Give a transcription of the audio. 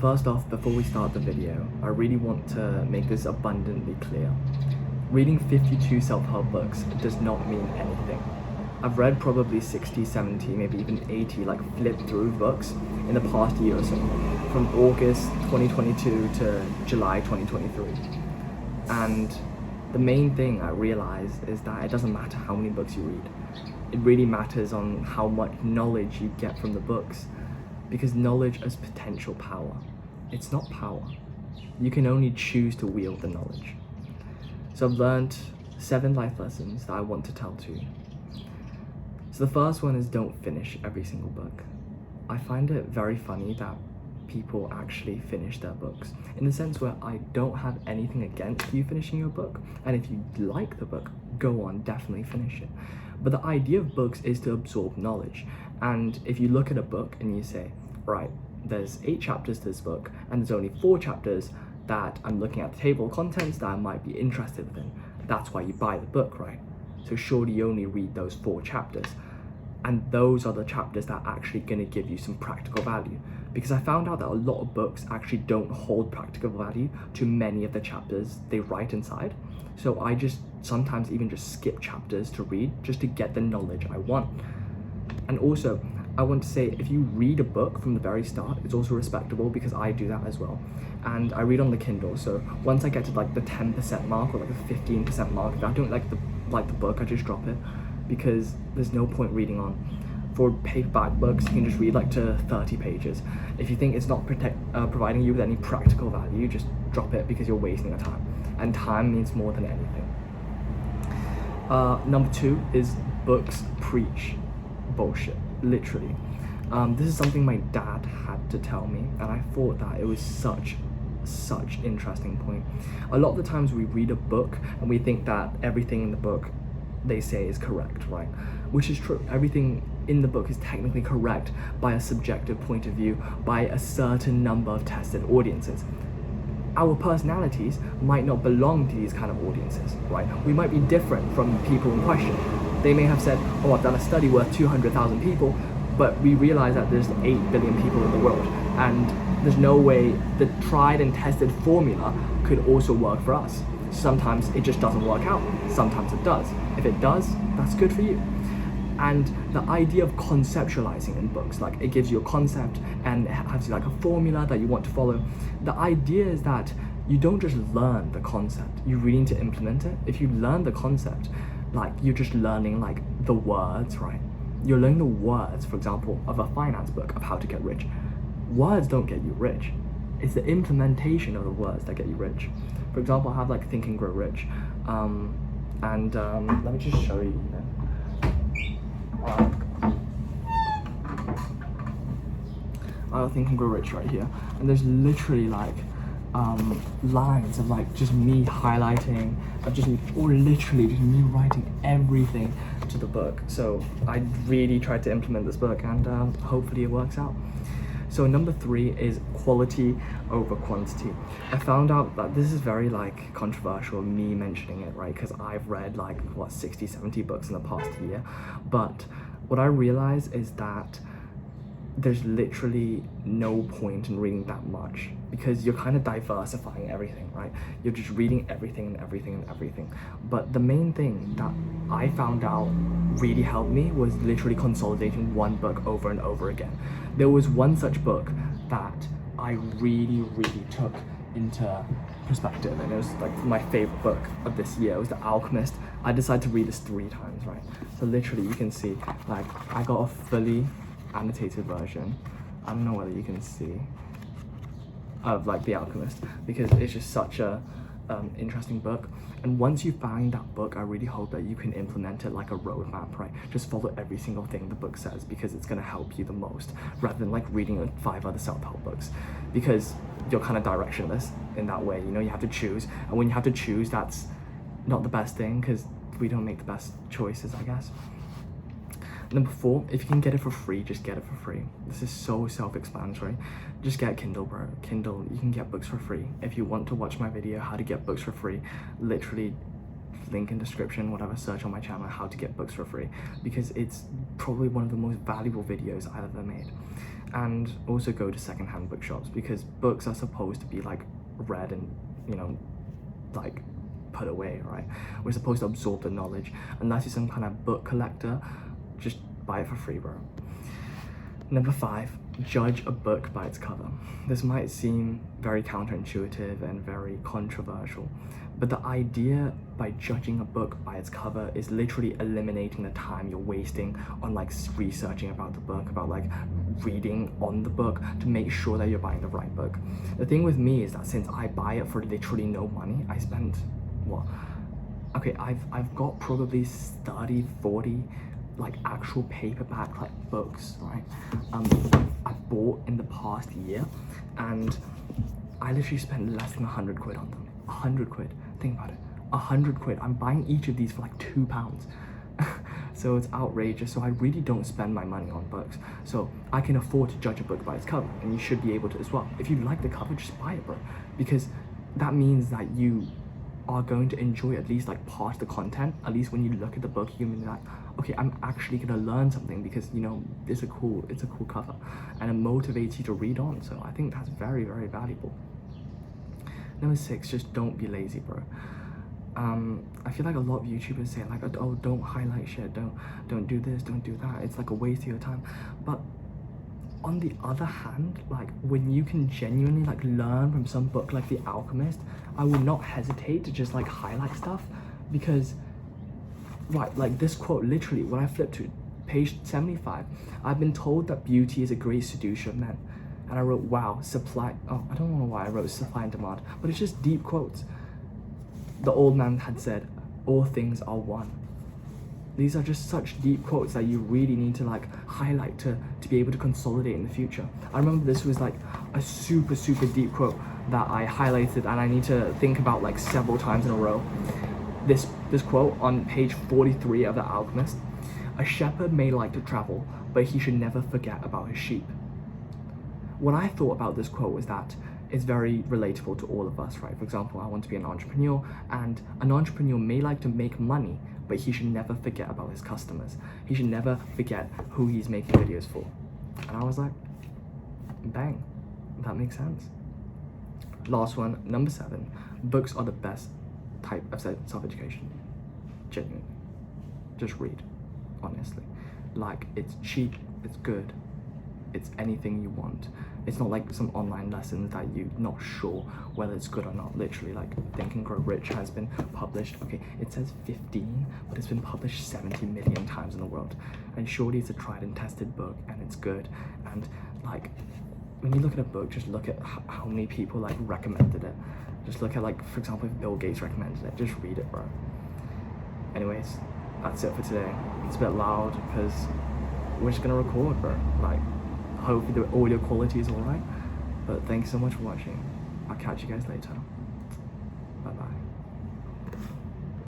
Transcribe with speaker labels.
Speaker 1: First off, before we start the video, I really want to make this abundantly clear. Reading 52 self-help books does not mean anything. I've read probably 60, 70, maybe even 80 like flip-through books in the past year or so, from August 2022 to July 2023. And the main thing I realized is that it doesn't matter how many books you read. It really matters on how much knowledge you get from the books, because knowledge is potential power. It's not power. You can only choose to wield the knowledge. So I've learned 7 life lessons that I want to tell to you. So the first one is don't finish every single book. I find it very funny that people actually finish their books, in the sense where I don't have anything against you finishing your book, and if you like the book, go on, definitely finish it. But the idea of books is to absorb knowledge, and if you look at a book and you say, right, there's 8 chapters to this book, and there's only 4 chapters that I'm looking at the table of contents that I might be interested in, that's why you buy the book, right? So surely you only read those 4 chapters. And those are the chapters that are actually going to give you some practical value. Because I found out that a lot of books actually don't hold practical value to many of the chapters they write inside. So I just sometimes even just skip chapters to read just to get the knowledge I want. And also, I want to say, if you read a book from the very start, it's also respectable, because I do that as well. And I read on the Kindle, so once I get to like the 10% mark or like the 15% mark, if I don't like the book, I just drop it, because there's no point reading on. For paperback books, you can just read like to 30 pages. If you think it's not providing you with any practical value, just drop it, because you're wasting your time. And time means more than anything. Number 2 is books preach bullshit, literally. This is something my dad had to tell me, and I thought that it was such interesting point. A lot of the times we read a book and we think that everything in the book they say is correct, right? Which is true. Everything in the book is technically correct by a subjective point of view, by a certain number of tested audiences. Our personalities might not belong to these kind of audiences, right? We might be different from the people in question. They may have said, oh, I've done a study worth 200,000 people, but we realize that there's 8 billion people in the world, and there's no way the tried and tested formula could also work for us. Sometimes it just doesn't work out, sometimes it does. If it does, that's good for you. And the idea of conceptualizing in books, like it gives you a concept and it has like a formula that you want to follow. The idea is that you don't just learn the concept, you really need to implement it. If you learn the concept, like you're just learning like the words, right? You're learning the words, for example, of a finance book of how to get rich. Words don't get you rich. It's the implementation of the words that get you rich. For example, I have like Think and Grow Rich. Let me just show you. I have Think and Grow Rich right here. And there's literally like lines of like just me highlighting, or literally just me writing everything to the book. So I really tried to implement this book, and hopefully it works out. So number 3 is quality over quantity. I found out that this is very like controversial, me mentioning it, right? Because I've read like 60, 70 books in the past year. But what I realized is that there's literally no point in reading that much, because you're kind of diversifying everything, right? You're just reading everything and everything and everything. But the main thing that I found out really helped me was literally consolidating one book over and over again. There was one such book that I really took into perspective, and it was like my favorite book of this year. It was The Alchemist. I decided to read this 3 times, right? So literally you can see, like, I got a fully annotated version. I don't know whether you can see, of like The Alchemist, because it's just such a interesting book. And once you find that book, I really hope that you can implement it like a roadmap, right? Just follow every single thing the book says, because it's going to help you the most, rather than like reading 5 other self-help books, because you're kind of directionless in that way. You know, you have to choose, and when you have to choose, that's not the best thing, because we don't make the best choices, I guess. Number 4, if you can get it for free, just get it for free. This is so self-explanatory. Just get Kindle, bro. Kindle, you can get books for free. If you want to watch my video, how to get books for free, literally link in description, whatever, search on my channel how to get books for free, because it's probably one of the most valuable videos I've ever made. And also go to secondhand bookshops, because books are supposed to be like read and, you know, like put away, right? We're supposed to absorb the knowledge. Unless you're some kind of book collector, just buy it for free, bro. Number 5, judge a book by its cover. This might seem very counterintuitive and very controversial, but the idea by judging a book by its cover is literally eliminating the time you're wasting on like researching about the book, about like reading on the book to make sure that you're buying the right book. The thing with me is that since I buy it for literally no money, I spend what? Okay, I've got probably 30, 40 like actual paperback like books, right? I bought in the past year, and I literally spent less than 100 quid on them. 100 quid. Think about it. 100 quid. I'm buying each of these for like £2. So it's outrageous. So I really don't spend my money on books. So I can afford to judge a book by its cover, and you should be able to as well. If you like the cover, just buy it, bro. Because that means that you are going to enjoy at least like part of the content. At least when you look at the book, you're gonna be like, okay, I'm actually gonna learn something, because you know it's a cool cover, and it motivates you to read on. So I think that's very, very valuable. Number 6, just don't be lazy, bro. I feel like a lot of YouTubers say like, oh, don't highlight shit, don't do this, don't do that. It's like a waste of your time. But on the other hand, like when you can genuinely like learn from some book like The Alchemist, I will not hesitate to just like highlight stuff, because right, like this quote, literally when I flip to page 75, I've been told that beauty is a great seducer of men. And I wrote, wow, supply, oh, I don't know why I wrote supply and demand, but it's just deep quotes. The old man had said, all things are one. These are just such deep quotes that you really need to like highlight to be able to consolidate in the future. I remember this was like a super, super deep quote that I highlighted, and I need to think about like several times in a row. This quote on page 43 of The Alchemist: a shepherd may like to travel, but he should never forget about his sheep. What I thought about this quote was that it's very relatable to all of us, right? For example, I want to be an entrepreneur, and an entrepreneur may like to make money, but he should never forget about his customers. He should never forget who he's making videos for. And I was like, bang, that makes sense. Last one, number 7, books are the best type of self-education. Genuinely. Just read, honestly. Like, it's cheap, it's good, it's anything you want. It's not like some online lessons that you're not sure whether it's good or not. Literally, like Think and Grow Rich has been published, okay, it says 15, but it's been published 70 million times in the world. And surely it's a tried and tested book, and it's good. And like, when you look at a book, just look at how many people like recommended it. Just look at like, for example, if Bill Gates recommended it, just read it, bro. Anyways, that's it for today. It's a bit loud because we're just gonna record, bro. Like, hopefully the audio quality is alright. But thanks so much for watching. I'll catch you guys later. Bye bye.